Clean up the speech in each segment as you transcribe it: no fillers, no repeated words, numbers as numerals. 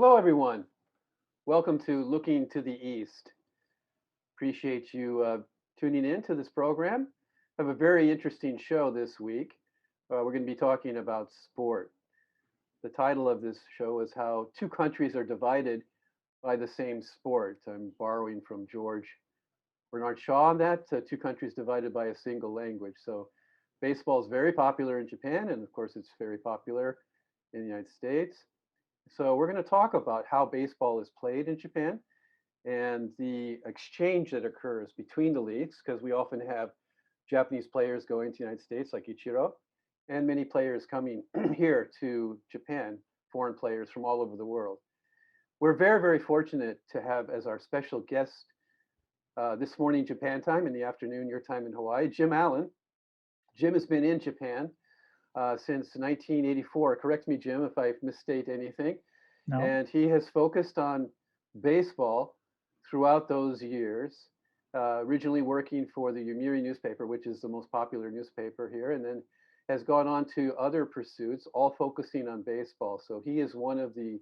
Hello, everyone. Welcome to Looking to the East. Appreciate you tuning in to this program. I have a very interesting show this week. We're going to be talking about sport. The title of this show is How Two Countries Are Divided by the Same Sport. I'm borrowing from George Bernard Shaw on that, Two Countries Divided by a Single Language. So baseball is very popular in Japan, and of course, it's very popular in the United States. So we're going to talk about how baseball is played in Japan and the exchange that occurs between the leagues, because we often have Japanese players going to the United States, like Ichiro, and many players coming here to Japan, foreign players from all over the world. We're very, very fortunate to have as our special guest this morning, Japan time, in the afternoon, your time in Hawaii, Jim Allen. Jim has been in Japan since 1984. Correct me, Jim, if I misstate anything. No. And he has focused on baseball throughout those years, originally working for the Yomiuri newspaper, which is the most popular newspaper here, and then has gone on to other pursuits, all focusing on baseball. So he is one of the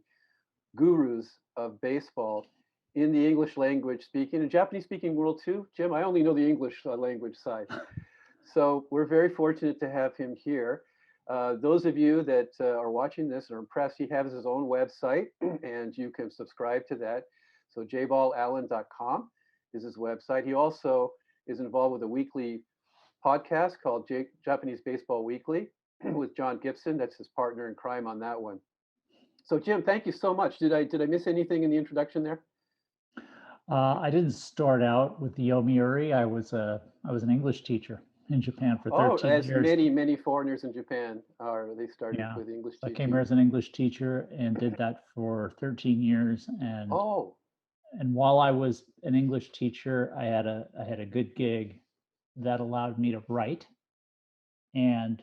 gurus of baseball in the English language speaking and Japanese speaking world too. Jim, I only know the English language side. So we're very fortunate to have him here. Those of you that are watching this and are impressed, he has his own website and you can subscribe to that. So jballallen.com is his website. He also is involved with a weekly podcast called Japanese Baseball Weekly with John Gibson. That's his partner in crime on that one. So Jim, thank you so much. Did I miss anything in the introduction there? I didn't start out with the Yomiuri. I was an English teacher in Japan for Oh, 13 as years. many foreigners in Japan are, they started Yeah. with English I came here teaching. as an English teacher and did that for 13 years. Oh, And while I was an English teacher, I had a good gig that allowed me to write. And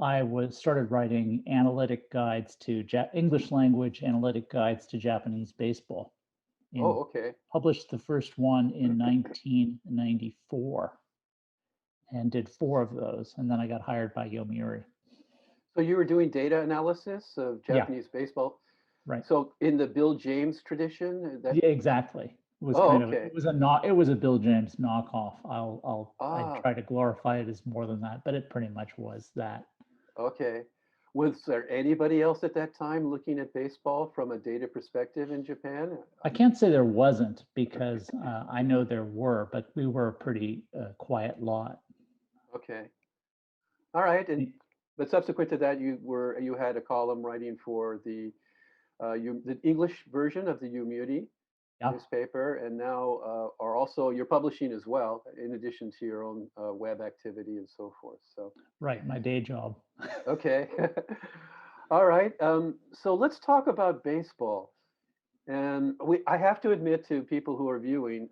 I was started writing analytic guides to English language analytic guides to Japanese baseball. And oh, okay. published the first one in 1994 and did 4 of those. And then I got hired by Yomiuri. So you were doing data analysis of Yeah, Japanese baseball. right. So in the Bill James tradition, that Yeah, exactly. It was oh, kind of okay. it was a Bill James knockoff. I Ah, try to glorify it as more than that, but it pretty much was that. okay. Was there anybody else at that time looking at baseball from a data perspective in Japan? I can't say there wasn't because I know there were, but we were a pretty quiet lot. Okay. All right. And but subsequent to that, you had a column writing for the English version of the Yomiuri Yeah, newspaper, and now are also you're publishing as well, in addition to your own web activity and so forth. So right. My day job. okay, all right. So let's talk about baseball. And I have to admit to people who are viewing,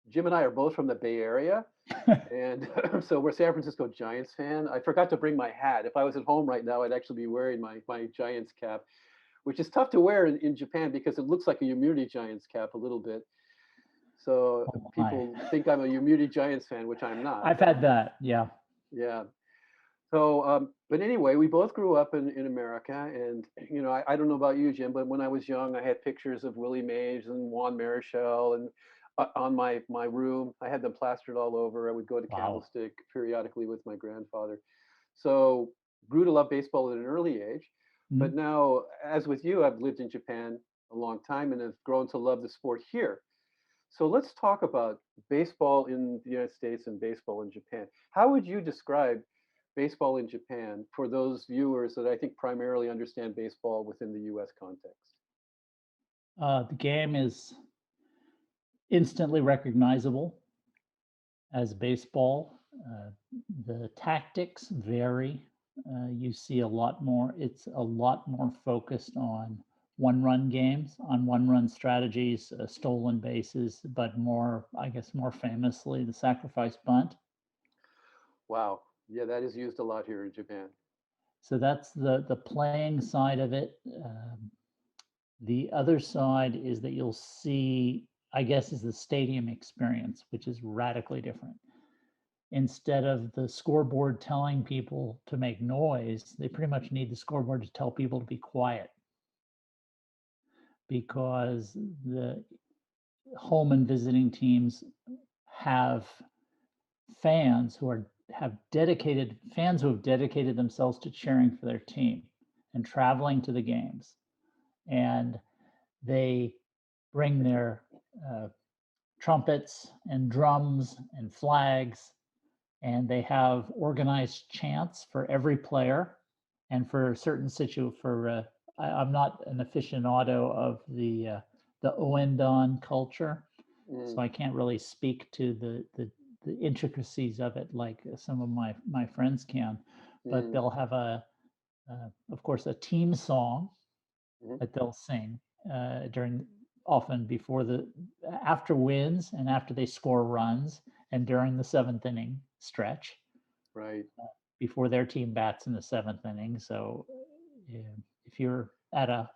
Jim and I are both from the Bay Area, and so we're San Francisco Giants fan. I forgot to bring my hat. If I was at home right now, I'd actually be wearing my Giants cap, which is tough to wear in Japan because it looks like a Yomiuri Giants cap a little bit. So Oh my. people think I'm a Yomiuri Giants fan, which I'm not. I've had that. Yeah. Yeah. So, but anyway, we both grew up in America, and I don't know about you, Jim, but when I was young, I had pictures of Willie Mays and Juan Marichal, and on my room, I had them plastered all over. I would go to Wow. Candlestick periodically with my grandfather. So, grew to love baseball at an early age. But Mhm. now, as with you, I've lived in Japan a long time and have grown to love the sport here. So let's talk about baseball in the United States and baseball in Japan. How would you describe baseball in Japan for those viewers that I think primarily understand baseball within the US context? The game is instantly recognizable as baseball. Uh, the tactics vary. You see a lot more, it's a lot more focused on one-run games, on one-run strategies, stolen bases, but more, I guess, more famously, the sacrifice bunt. Wow. Yeah, that is used a lot here in Japan. So that's the playing side of it. The other side is that you'll see, I guess, is the stadium experience, which is radically different. Instead of the scoreboard telling people to make noise, they pretty much need the scoreboard to tell people to be quiet. because the home and visiting teams have fans who are have dedicated fans who have dedicated themselves to cheering for their team and traveling to the games, and they bring their uh, trumpets and drums and flags, and they have organized chants for every player and for certain for I'm not an aficionado of the Oendon culture, so Mm, I can't really speak to the intricacies of it like some of my friends can. But mm, they'll have of course, a team song mhm. that they'll sing during often before after wins and after they score runs and during the seventh inning stretch Right. before their team bats in the seventh inning. So if you're at a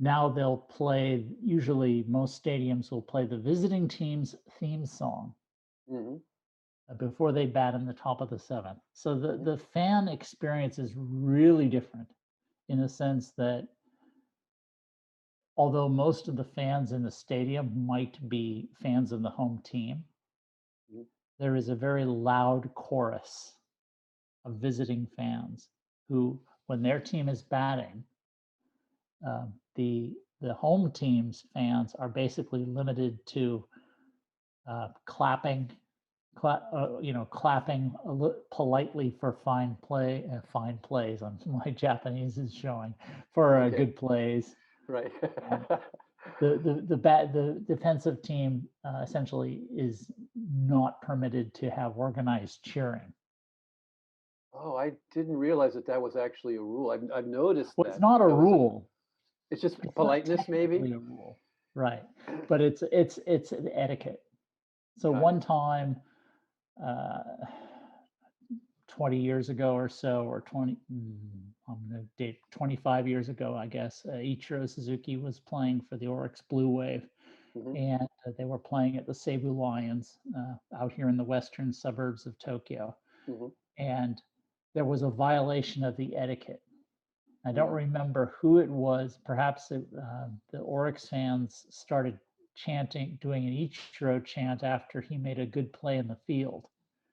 now they'll play, usually most stadiums will play the visiting team's theme song Mhm, before they bat in the top of the seventh. So mhm, the fan experience is really different in the sense that although most of the fans in the stadium might be fans of the home team, mhm, there is a very loud chorus of visiting fans who, when their team is batting, the home team's fans are basically limited to clapping, clapping politely for fine plays. My Japanese is showing for okay. good plays. Right. And the defensive team essentially is not permitted to have organized cheering. Oh, I didn't realize that that was actually a rule. I've noticed Well, it's that not a that was a rule. it's just It's not politeness maybe? technically a rule, right? But it's an etiquette. So Got one it. time, uh, 20 years ago or so, or 20, I'm going to date 25 years ago, I guess, Ichiro Suzuki was playing for the Oryx Blue Wave, Mhm, and they were playing at the Cebu Lions out here in the western suburbs of Tokyo. mhm, And there was a violation of the etiquette. I don't mm, remember who it was. Perhaps the Oryx fans started chanting, doing an Ichiro chant after he made a good play in the field.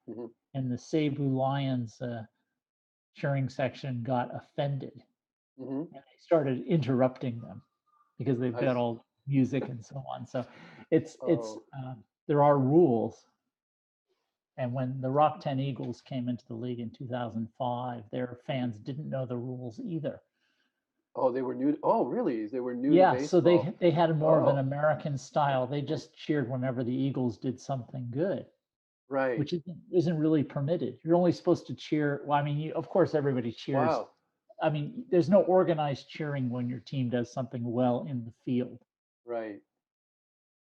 mhm, And the Cebu Lions cheering section got offended mhm. and they started interrupting them because they've I got s all music and so on. So it's oh, there are rules. And when the Rock 10 Eagles came into the league in 2005, their mhm. fans didn't know the rules either. Oh, they were new oh, really? They were new to Yeah, so baseball. they had more of an Oh, American style. They just cheered whenever the Eagles did something good, right. which isn't really permitted. You're only supposed to cheer. Well, I mean, of course, everybody cheers. Wow. I mean, there's no organized cheering when your team does something well in the field. Right.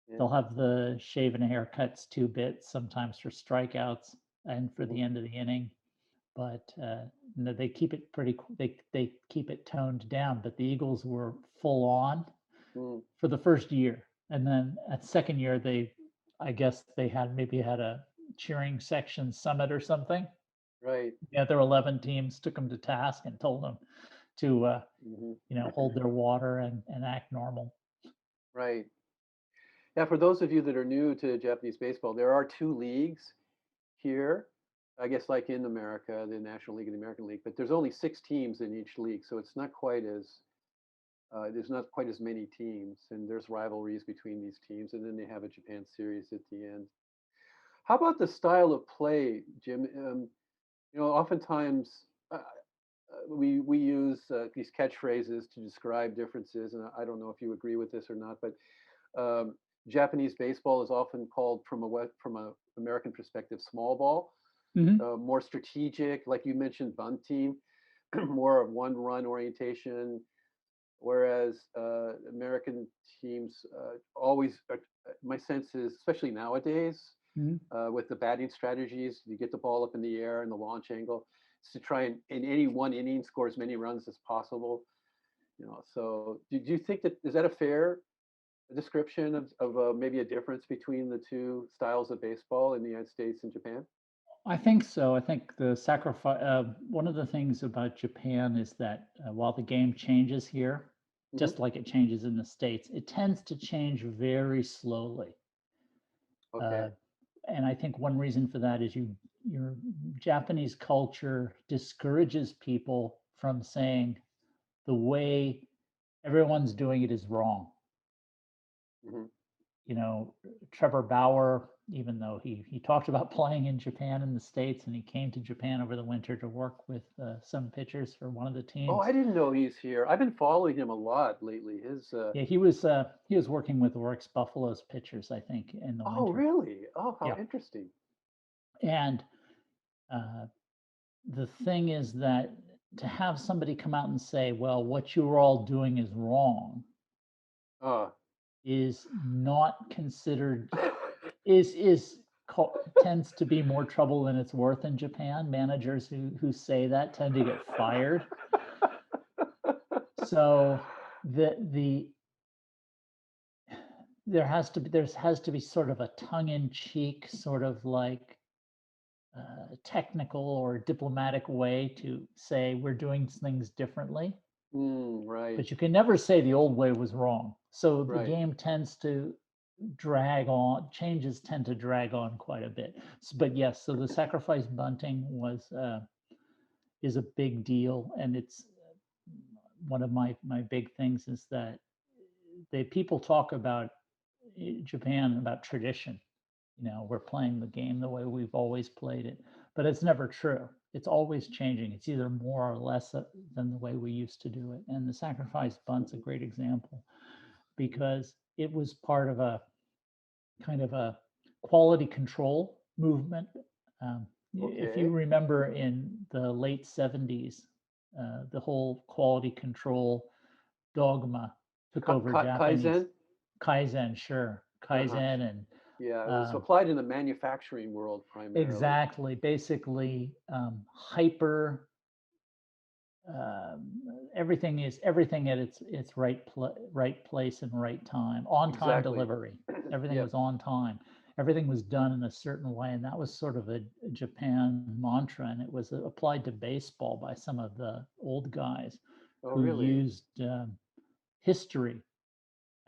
Yeah. They'll have the shave and haircuts 2 bits, sometimes for strikeouts and for Mhm, the end of the inning. But no, they keep it they keep it toned down. But the Eagles were full on mm, for the first year, and then at second year I guess they had a cheering section summit or something. right. The other 11 teams took them to task and told them to Mhm. hold their water and act normal. Right. Yeah, for those of you that are new to Japanese baseball, there are 2 leagues here. I guess like in America, the National League and the American League, but there's only 6 teams in each league, so it's not quite as there's not quite as many teams, and there's rivalries between these teams, and then they have a Japan series at the end. How about the style of play, Jim? Oftentimes we use these catchphrases to describe differences, and I don't know if you agree with this or not, but um, Japanese baseball is often called from a American perspective small ball, Hmm. more strategic, like you mentioned, bunting, more of one run orientation, whereas American teams always, my sense is, especially nowadays, Hmm. with the batting strategies, you get the ball up in the air and the launch angle, is to try and in any one inning score as many runs as possible. So do you think that is that a fair description of maybe a difference between the two styles of baseball in the United States and Japan? I think so. I think the sacrifice. One of the things about Japan is that while the game changes here, Hmm. just like it changes in the States. It tends to change very slowly. Uh, Okay. and I think one reason for that is your Japanese culture discourages people from saying the way everyone's doing it is wrong. Hmm. You know, Trevor Bauer, even though he talked about playing in Japan and the States, and he came to Japan over the winter to work with some pitchers for one of the Oh, teams. I didn't know he's here. I've been following him a lot lately. His Yeah, he was working with Oryx Buffalo's pitchers, I think, in the Oh, winter. really? Oh, how Yeah, interesting. and uh, the thing is that to have somebody come out and say, "Well, what you're all doing is wrong," Uh, is not considered is tends to be more trouble than it's worth in Japan. Managers who say that tend to get fired. So the there has to be sort of a tongue-in-cheek sort of like technical or diplomatic way to say we're doing things differently, Right, but you can never say the old way was wrong. So the right. game tends to drag on, changes tend to drag on quite a bit. But yes, so the sacrifice bunting was is a big deal, and it's one of my big things is that they people talk about Japan about tradition. You know, we're playing the game the way we've always played it, but it's never true. It's always changing. It's either more or less than the way we used to do it. And the sacrifice bunt's a Mhm, great example mhm. because it was part of a kind of a quality control movement. If you Okay. remember in the late 70s, the whole quality control dogma took over Japanese Kaizen? Kaizen, sure, Uh-huh. Kaizen and Yeah, it was uh, applied in the manufacturing world primarily. exactly, basically hyper. Um, everything at its right place and right time, on time Exactly. delivery. Everything Yep. was on time. Everything was done in a certain way, and that was sort of a Japan mantra, and it was applied to baseball by some of the old guys Oh, who really? used history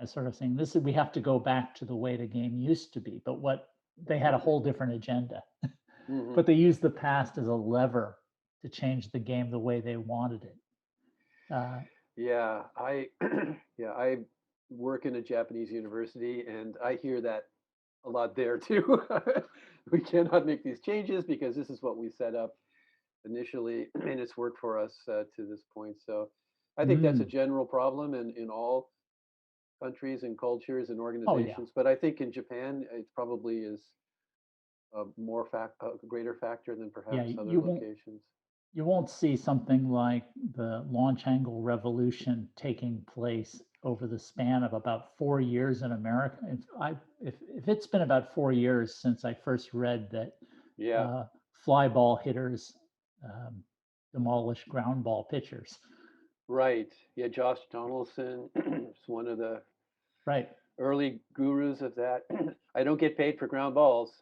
as sort of saying this is we have to go back to the way the game used to be, but what they had a whole different agenda, Hmm. but they used the past as a lever to change the game the way they wanted it. Uh, Yeah, I yeah, I work in a Japanese university and I hear that a lot there too. We cannot make these changes because this is what we set up initially, and it's worked for us to this point. So I think that's a mm, general problem in all countries and cultures and oh yeah, organizations. But I think in Japan, it probably is a greater factor than yeah. perhaps other locations. You won't see something like the launch angle revolution taking place over the span of about 4 years in America. If it's been about 4 years since I first read that Yeah, uh, fly ball hitters um, demolish ground ball pitchers, right. Yeah, Josh Donaldson is one of the right, early gurus of that. I don't get paid for ground balls.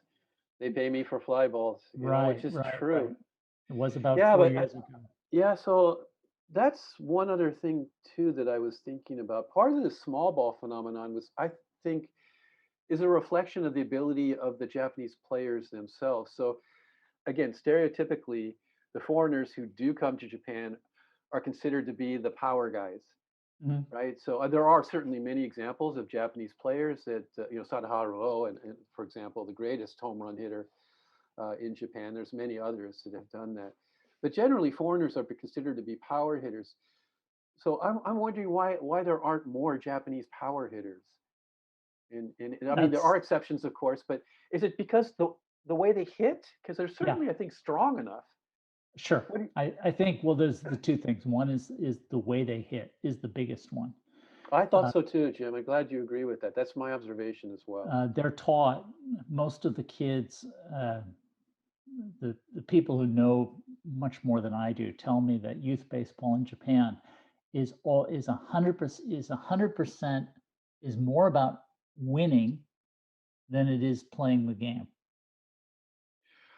They pay me for fly balls, which right, is right, true. right. It was about Yeah, four but years ago. yeah, so that's one other thing too that I was thinking about. Part of the small ball phenomenon was, I think, is a reflection of the ability of the Japanese players themselves. So again, stereotypically, the foreigners who do come to Japan are considered to be the power guys, Mhm. right? So there are certainly many examples of Japanese players that, Sadaharu Oh, and for example, the greatest home run hitter in Japan. There's many others that have done that. But generally, foreigners are considered to be power hitters. So I'm wondering why there aren't more Japanese power hitters. And I mean, there That's are exceptions, of course, but is it because the way they hit? Because they're yeah. certainly, I think, strong enough. Sure. What do you, I think well there's the two things. One is the way they hit is the biggest one. I thought Uh, so too, Jim. I'm glad you agree with that. That's my observation as well. they're taught most of the kids, the people who know much more than I do tell me that youth baseball in Japan is 100% is more about winning than it is playing the game,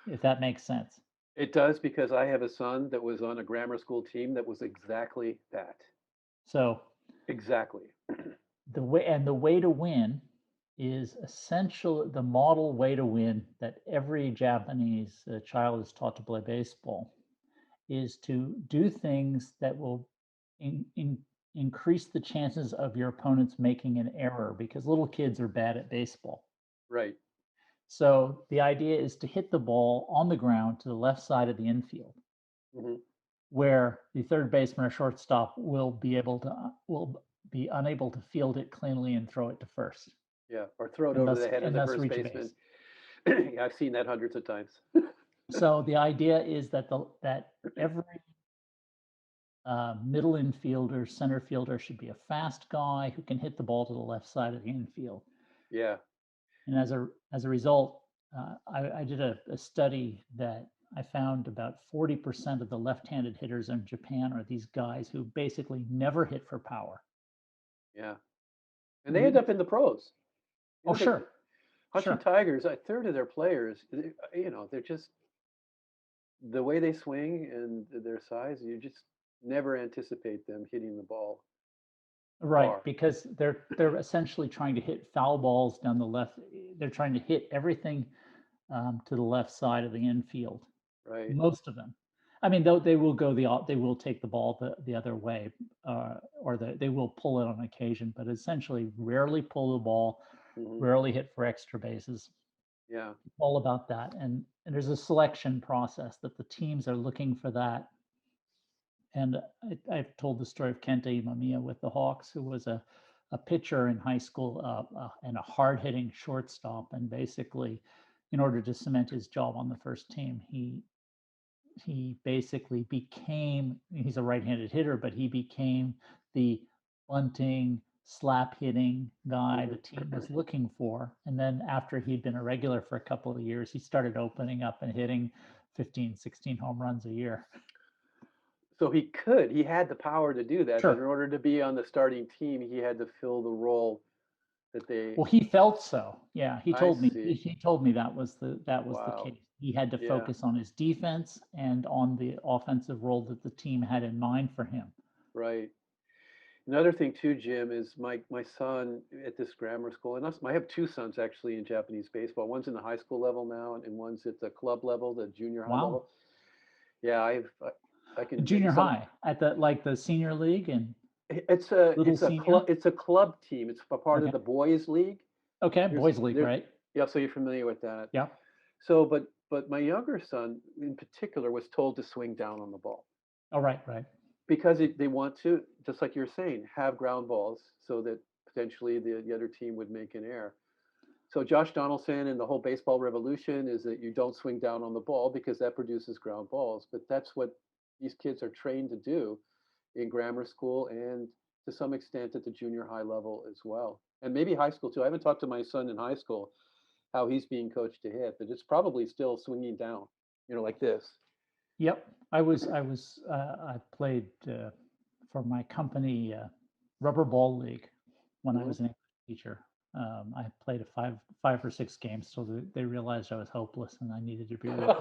if that makes sense. It does because I have a son that was on a grammar school team that was exactly that. So Exactly. The way to win is essential. The model way to win that every Japanese child is taught to play baseball is to do things that will in, in, increase the chances of your opponents making an error, because little kids are bad at baseball. Right. So the idea is to hit the ball on the ground to the left side of the infield, Hmm. where the third baseman or shortstop will be unable to field it cleanly and throw it to first, Yeah. Or throw it and over thus the head of and the thus first reach a baseman. base. Yeah, I've seen that hundreds of times. So the idea is that every middle infielder, center fielder should be a fast guy who can hit the ball to the left side of the infield. Yeah. And as a result, I did a study that I found about 40% of the left-handed hitters in Japan are these guys who basically never hit for power. Yeah. And they end up in the pros. You Oh, know, the sure, Hanshin sure. Tigers, a third of their players, they're just the way they swing and their size, you just never anticipate them hitting the ball Right, far. because they're essentially trying to hit foul balls down the left. They're trying to hit everything to the left side of the infield. Right. Most of them. I mean, though they will take the ball the other way, or they will pull it on occasion, but essentially rarely pull the ball, Hmm. rarely hit for extra bases. Yeah. It's all about that, and there's a selection process that the teams are looking for that. And I've told the story of Kenta Imamiya with the Hawks, who was a pitcher in high school and a hard hitting shortstop, and basically, in order to cement his job on the first team, he basically became, he's a right-handed hitter, but he became the bunting, slap hitting guy the Hmm. team was looking for. And then after he'd been a regular for a couple of years, he started opening up and hitting 15, 16 home runs a year. So he had the power to do that, but in Sure. order to be on the starting team, he had to fill the role that they. Well, he felt so. Yeah, I see. he told me that was the Wow. case. He had to Yeah. focus on his defense and on the offensive role that the team had in mind for him. Right. Another thing too, Jim, is my son at this grammar school, and I have two sons actually in Japanese baseball. One's in the high school level now, and one's at the club level, the junior high Wow. level. Yeah, I can maybe Junior some. high at the like the senior league and little Club. senior. It's a club team. It's a part of Okay. the boys' league. Okay. Boys league, There. right? Yeah, so you're familiar with that. Yeah. So, but my younger son in particular was told to swing down on the ball Oh, right, right. because they want to, just like you're saying, have ground balls so that potentially the other team would make an error. So Josh Donaldson and the whole baseball revolution is that you don't swing down on the ball because that produces ground balls. But that's what these kids are trained to do in grammar school and to some extent at the junior high level as well. And maybe high school too. I haven't talked to my son in high school how he's being coached to hit, but it's probably still swinging down, like this. Yep. I played for my company rubber ball league when I Hmm. was an English teacher. I played a five or six games till they realized I was hopeless and I needed to be replaced.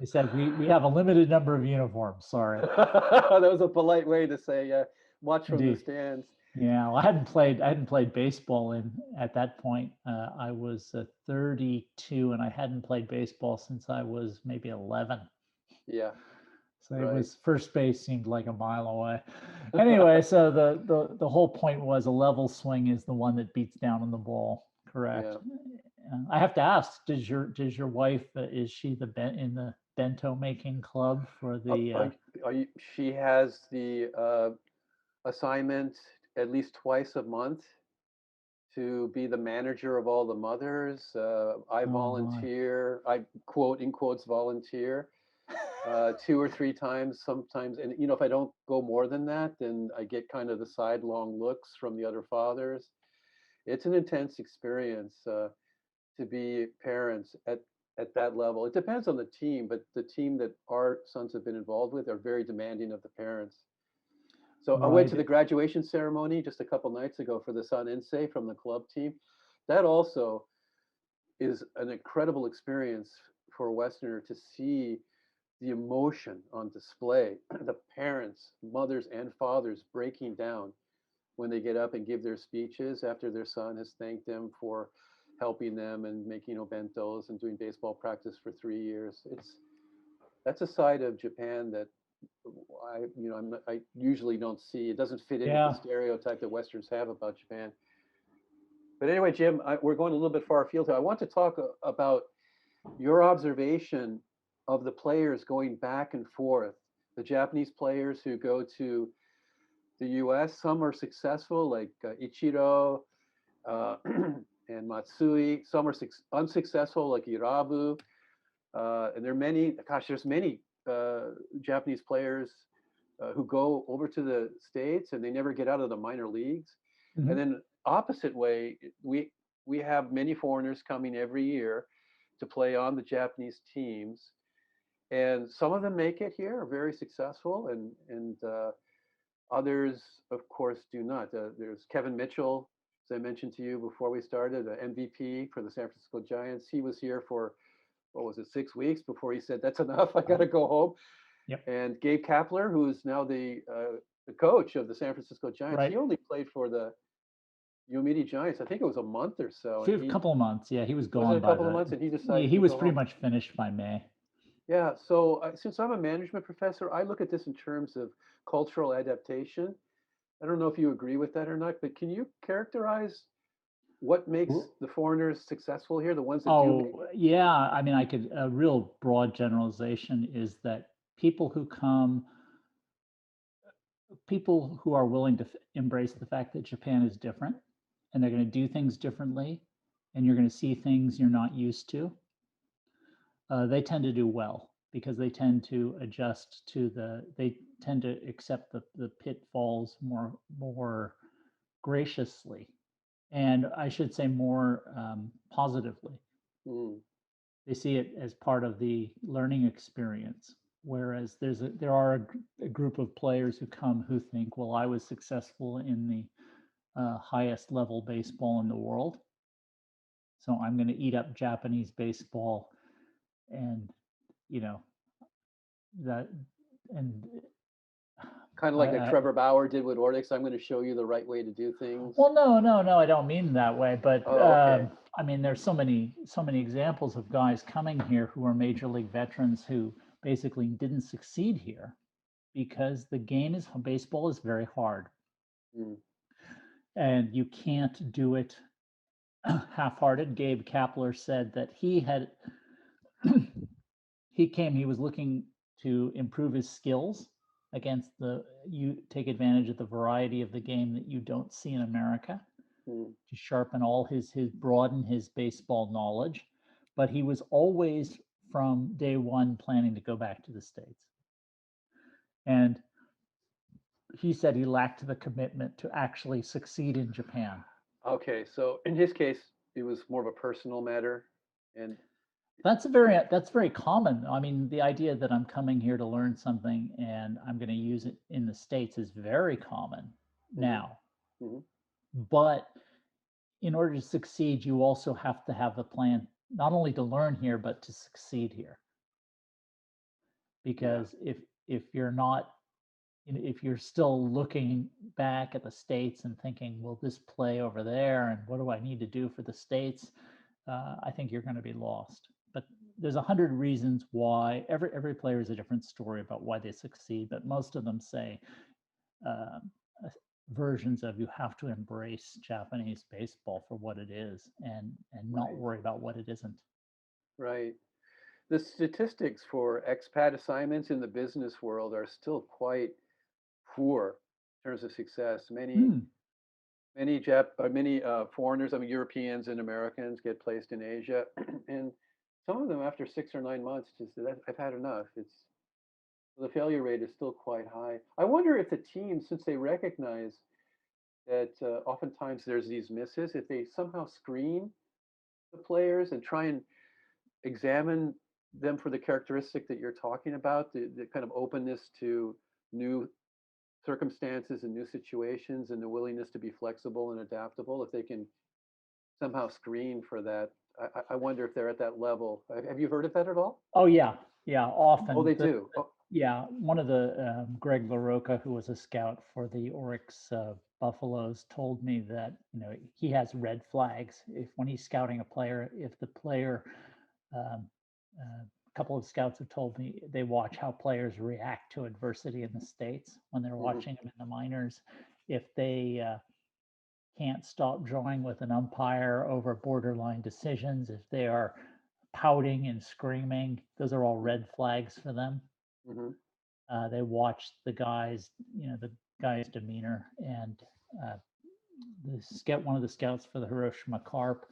They said we have a limited number of uniforms. Sorry. That was a polite way to say, watch from the Indeed. stands. Yeah, well, I hadn't played baseball in at that point. I was 32, and I hadn't played baseball since I was maybe 11. Yeah, So it right. was first base seemed like a mile away. Anyway, so the whole point was a level swing is the one that beats down on the ball. Yeah. Correct. I have to ask, does your wife is she in the bento making club for Uh, the Are, she has the assignment at least twice a month to be the manager of all the mothers. I oh my. volunteer, I quote in quotes volunteer 2 or 3 times sometimes. And, if I don't go more than that, then I get kind of the sidelong looks from the other fathers. It's an intense experience to be parents at that level. It depends on the team, but the team that our sons have been involved with are very demanding of the parents. So I went to the Right. graduation ceremony just a couple nights ago for the son Insei from the club team. That also is an incredible experience for a Westerner to see the emotion on display, the parents, mothers, and fathers breaking down when they get up and give their speeches after their son has thanked them for helping them and making bentos and doing baseball practice for 3 years. That's a side of Japan that I usually don't see. It doesn't fit in with the Yeah. stereotype that Westerns have about Japan. But anyway, Jim, we're going a little bit far afield here. I want to talk about your observation of the players going back and forth, the Japanese players who go to the U.S. Some are successful, like Ichiro uh, and Matsui. Some are unsuccessful, like Irabu. And there are many, gosh, there's many Japanese players who go over to the States and they never get out of the minor leagues. And Mhm. then opposite way, we have many foreigners coming every year to play on the Japanese teams, and some of them make it here, are very successful, and others, of course, do not. There's Kevin Mitchell, as I mentioned to you before we started, MVP for the San Francisco Giants. He was here for, what was it, 6 weeks before he said, "That's enough. I got to go home." Yep. And Gabe Kapler, who is now the coach of the San Francisco Giants, he Right. only played for the Yomiuri Giants. I think it was a month or so, and A couple of months. Yeah, he was was it gone a by couple of the. months, and he Yeah, decided he to was go pretty home. much finished by May. Yeah. So since I'm a management professor, I look at this in terms of cultural adaptation. I don't know if you agree with that or not, but can you characterize what makes the foreigners successful here, the ones that do make Oh, yeah. I mean, a real broad generalization is that people who come, people who are willing to embrace the fact that Japan is different and they're going to do things differently and you're going to see things you're not used to, they tend to do well because they tend to adjust to they tend to accept the pitfalls more graciously, and I should say more positively. mm, They see it as part of the learning experience. Whereas there are a group of players who come who think, well, I was successful in the highest level baseball in the world, so I'm going to eat up Japanese baseball, and you know that, and kind of like I Trevor Bauer did with Ortiz? I'm going to show you the right way to do things. well, no, I don't mean that way, but Oh, okay. I mean, there's so many examples of guys coming here who are major league veterans who basically didn't succeed here because the game is baseball is very hard, Mm, and you can't do it half-hearted. Gabe Kapler said that he was looking to improve his skills against you take advantage of the variety of the game that you don't see in America, mm. to sharpen all his broaden his baseball knowledge, but he was always from day one planning to go back to the States. And he said he lacked the commitment to actually succeed in Japan. Okay, so in his case, it was more of a personal matter, and That's very common. I mean, the idea that I'm coming here to learn something and I'm going to use it in the States is very common mhm, now. mhm, But in order to succeed, you also have to have the plan not only to learn here, but to succeed here. yeah, Because if you're not, if you're still looking back at the States and thinking, well, this play over there, and what do I need to do for the States? I think you're going to be lost. But there's 100 reasons why. Every player is a different story about why they succeed, but most of them say uh, versions of you have to embrace Japanese baseball for what it is, and not right, worry about what it isn't. right. The statistics for expat assignments in the business world are still quite poor in terms of success. Hmm. Many foreigners, I mean Europeans and Americans, get placed in Asia, and some of them after 6 or 9 months just said, "I've had enough." It's The failure rate is still quite high. I wonder if the team, since they recognize that oftentimes there's these misses, if they somehow screen the players and try and examine them for the characteristic that you're talking about, the kind of openness to new circumstances and new situations and the willingness to be flexible and adaptable, if they can somehow screen for that. I wonder if they're at that level. Have you heard of that at all? Oh yeah, yeah. Oh, Often they do. Oh, yeah, one of the Greg LaRocca, who was a scout for the Oryx Buffaloes, told me that he has red flags if when he's scouting a player, if the player, um, a couple of scouts have told me they watch how players react to adversity in the States when they're hmm watching them in the minors. If they can't stop drawing with an umpire over borderline decisions, if they are pouting and screaming, those are all red flags for them. hmm They watched the guy's demeanor, and uh, one of the scouts for the Hiroshima Carp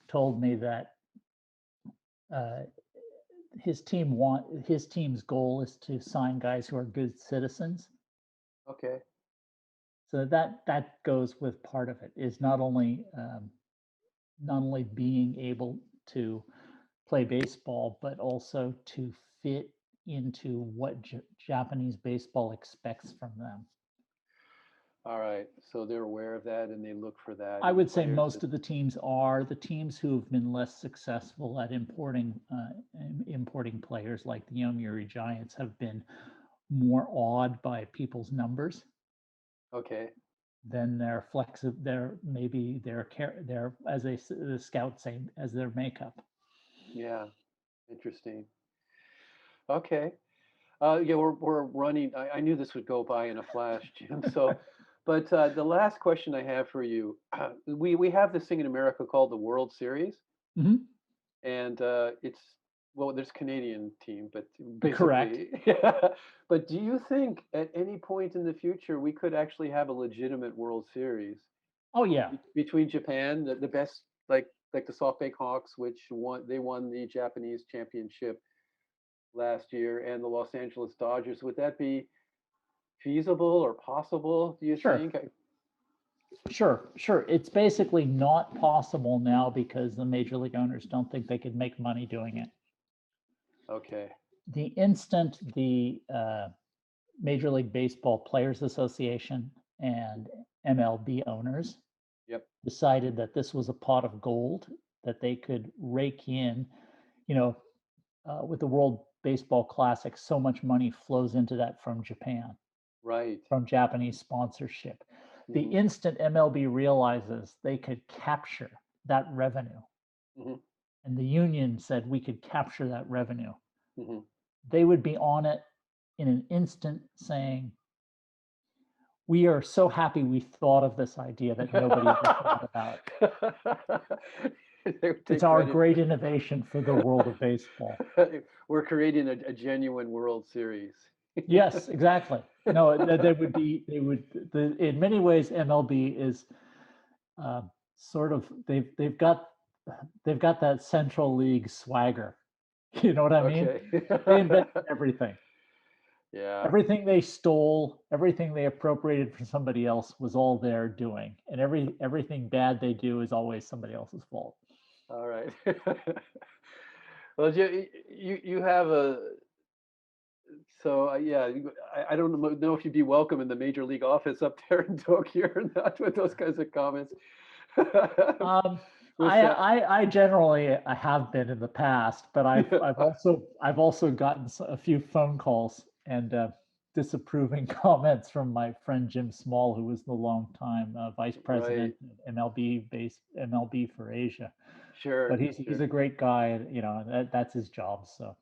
told me that uh, his team's goal is to sign guys who are good citizens. Okay. So that goes with part of it is not only being able to play baseball, but also to fit into what Japanese baseball expects from them. All right. So they're aware of that and they look for that I in would say players. most of the teams are. The teams who have been less successful at importing players, like the Yomiuri Giants, have been more awed by people's numbers Okay. than their maybe their as the scouts say, as their makeup. Yeah. Interesting. Okay. Yeah, we're running. I knew this would go by in a flash, Jim. So, but the last question I have for you, we have this thing in America called the World Series, Mhm. and it's well, there's Canadian team, but Correct. basically, yeah. But do you think at any point in the future we could actually have a legitimate World Series Oh yeah, between Japan, the best, like the SoftBank Hawks, which won the Japanese championship last year, and the Los Angeles Dodgers? Would that be feasible or possible, do you sure. think? Sure. It's basically not possible now because the major league owners don't think they could make money doing it. Okay. The instant the Major League Baseball Players Association and MLB owners Yep. decided that this was a pot of gold that they could rake in, you know, with the World Baseball Classic, so much money flows into that from Japan, Right. from Japanese sponsorship. The hmm instant MLB realizes they could capture that revenue, hmm and the union said we could capture that revenue, hmm they would be on it in an instant saying, we are so happy we thought of this idea that nobody ever thought about. They would It's take our credit. great innovation for the world of baseball. We're creating a genuine World Series. Yes, exactly. No, in many ways, MLB is uh, sort of, they've got that Central League swagger. You know what I mean? Okay. They invented everything. Yeah. Everything they stole, everything they appropriated from somebody else was all their doing, and everything bad they do is always somebody else's fault. All right. Well, you have a so yeah. I don't know if you'd be welcome in the major league office up there in Tokyo or not with those kinds of comments. Um, With that, I generally I have been in the past, but I've also gotten a few phone calls and disapproving comments from my friend Jim Small, who was the longtime vice right? president of MLB for Asia. But Sure, he's sure. a great guy, and that's his job. So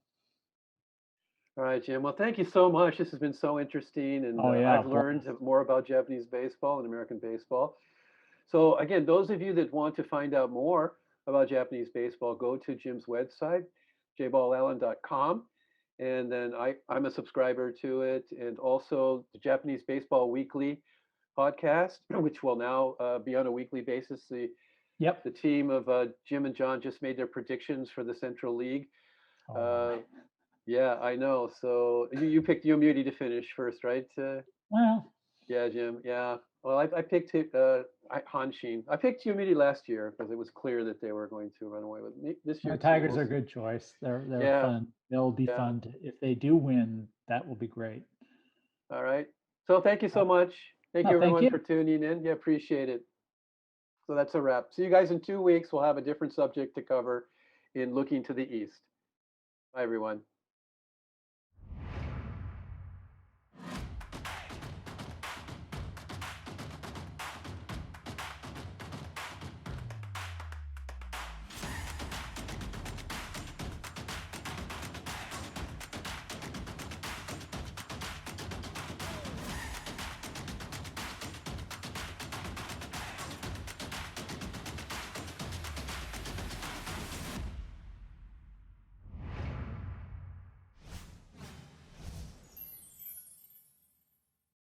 All right, Jim. Well, thank you so much. This has been so interesting, and oh yeah, I've learned more about Japanese baseball and American baseball. So again, those of you that want to find out more about Japanese baseball, go to Jim's website, jballallen.com. And then I'm a subscriber to it, and also the Japanese Baseball Weekly podcast, which will now be on a weekly basis. The yep. team of Jim and John just made their predictions for the Central League. Oh Uh, my. yeah, I know. So you picked Yomiuri to finish first, right? Well, Yeah, Jim. Yeah. Well, I picked Hanshin. I picked Yomiuri last year because it was clear that they were going to run away with me this the year too. Tigers We'll are a see. good choice. They're Yeah, fun. They'll be yeah. fun if they do win. That will be great. All right. So thank you so much. Thank No, you thank everyone you. for tuning in. Yeah, appreciate it. So that's a wrap. See you guys in 2 weeks. We'll have a different subject to cover in Looking to the East. Bye, everyone.